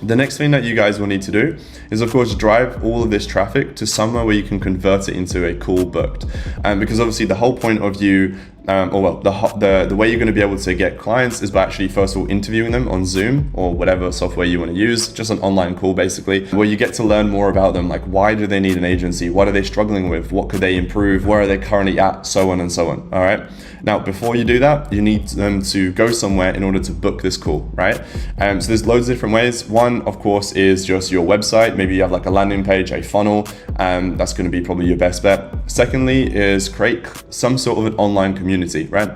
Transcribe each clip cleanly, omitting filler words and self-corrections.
The next thing that you guys will need to do is, of course, drive all of this traffic to somewhere where you can convert it into a call booked. Because obviously the whole point of you, the way you're going to be able to get clients is by actually first of all interviewing them on Zoom or whatever software you want to use, just an online call basically, where you get to learn more about them, like why do they need an agency, what are they struggling with, what could they improve, where are they currently at, so on and so on. All right. Now, before you do that, you need them to go somewhere in order to book this call, right? So there's loads of different ways. One, of course, is just your website. Maybe you have like a landing page, a funnel. That's going to be probably your best bet. Secondly is create some sort of an online community, right?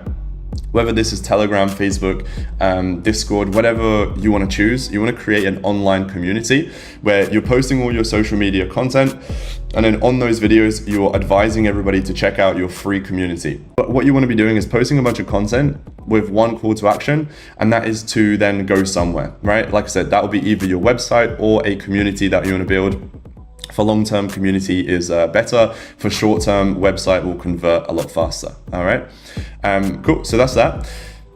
Whether this is Telegram, Facebook, Discord, whatever you want to choose, you want to create an online community where you're posting all your social media content. And then on those videos, you're advising everybody to check out your free community. But what you want to be doing is posting a bunch of content with one call to action, and that is to then go somewhere, right? Like I said, that will be either your website or a community that you want to build. For long-term, community is better. For short-term, website will convert a lot faster. All right, cool. So that's that.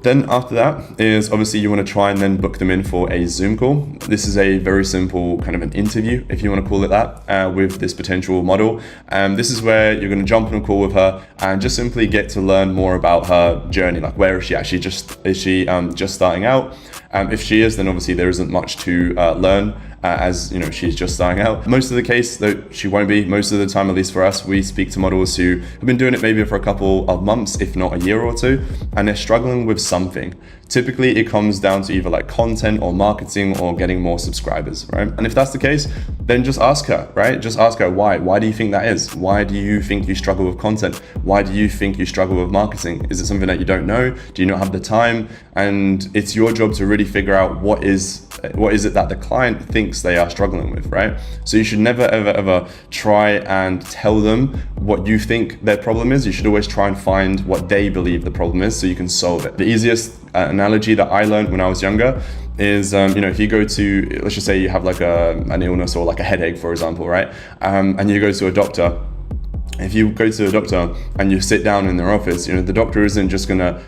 Then after that is obviously you want to try and then book them in for a Zoom call. This is a very simple kind of an interview, if you want to call it that, with this potential model. This is where you're going to jump on a call with her and just simply get to learn more about her journey. Like, where is she actually? Is she just starting out? If she is, then obviously there isn't much to learn. As you know, she's just starting out. Most of the case, though, she won't be. Most of the time, at least for us, we speak to models who have been doing it maybe for a couple of months, if not a year or two, and they're struggling with something. Typically, it comes down to either like content or marketing or getting more subscribers, right? And if that's the case, then just ask her, right? Just ask her why. Why do you think that is? Why do you think you struggle with content? Why do you think you struggle with marketing? Is it something that you don't know? Do you not have the time? And it's your job to really figure out what is it that the client thinks they are struggling with, right? So you should never, ever try and tell them what you think their problem is. You should always try and find what they believe the problem is so you can solve it. The easiest analogy that I learned when I was younger is, if you go to, let's just say you have like an illness or like a headache, for example, right? And you go to a doctor. If you go to a doctor and you sit down in their office, the doctor isn't just gonna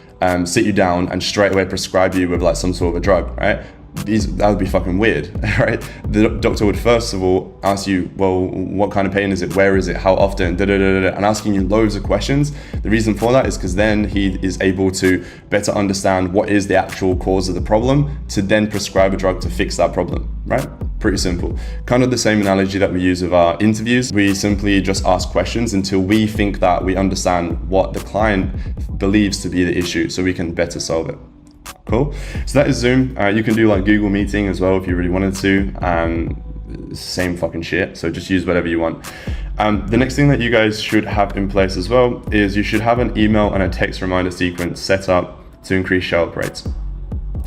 sit you down and straight away prescribe you with like some sort of a drug, right? That would be fucking weird, right? The doctor would first of all ask you, well, what kind of pain is it? Where is it? How often? And asking you loads of questions. The reason for that is because then he is able to better understand what is the actual cause of the problem to then prescribe a drug to fix that problem, right? Pretty simple. Kind of the same analogy that we use with our interviews. We simply just ask questions until we think that we understand what the client believes to be the issue so we can better solve it. Cool. So that is Zoom. You can do like Google Meeting as well if you really wanted to. Same fucking shit. So just use whatever you want. The next thing that you guys should have in place as well is you should have an email and a text reminder sequence set up to increase show up rates.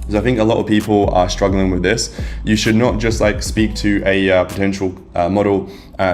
So I think a lot of people are struggling with this. You should not just like speak to a potential model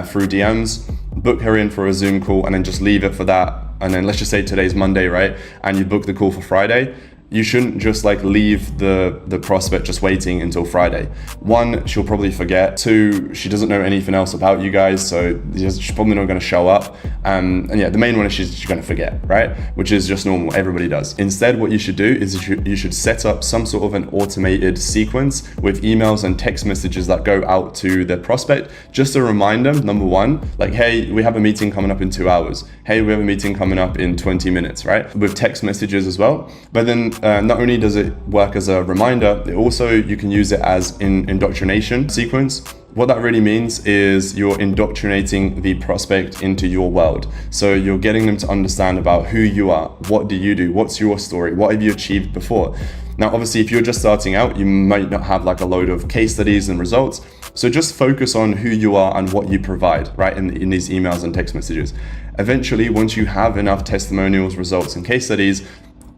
through DMs, book her in for a Zoom call and then just leave it for that. And then let's just say today's Monday, right? And you book the call for Friday. You shouldn't just like leave the prospect just waiting until Friday. One, she'll probably forget. Two, she doesn't know anything else about you guys, so she's probably not gonna show up. And yeah, the main one is she's gonna forget, right? Which is just normal, everybody does. Instead, what you should do is you should set up some sort of an automated sequence with emails and text messages that go out to the prospect, just to remind them, number one, like, hey, we have a meeting coming up in 2 hours. Hey, we have a meeting coming up in 20 minutes, right? With text messages as well. But then not only does it work as a reminder, you can use it as an indoctrination sequence. What that really means is you're indoctrinating the prospect into your world. So you're getting them to understand about who you are, what do you do, what's your story, what have you achieved before. Now, obviously, if you're just starting out, you might not have like a load of case studies and results. So just focus on who you are and what you provide, right, in these emails and text messages. Eventually, once you have enough testimonials, results, and case studies,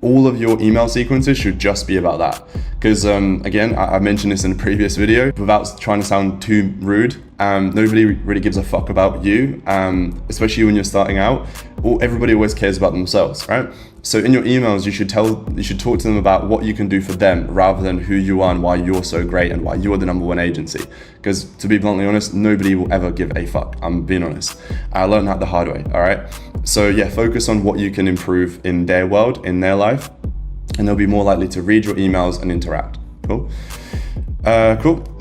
all of your email sequences should just be about that. Because again, I mentioned this in a previous video, without trying to sound too rude, nobody really gives a fuck about you, especially when you're starting out. Everybody always cares about themselves, right? So in your emails, you should talk to them about what you can do for them rather than who you are and why you're so great and why you're the #1 agency. Because to be bluntly honest, nobody will ever give a fuck. I'm being honest. I learned that the hard way, all right? So yeah, focus on what you can improve in their world, in their life, and they'll be more likely to read your emails and interact. Cool? Cool.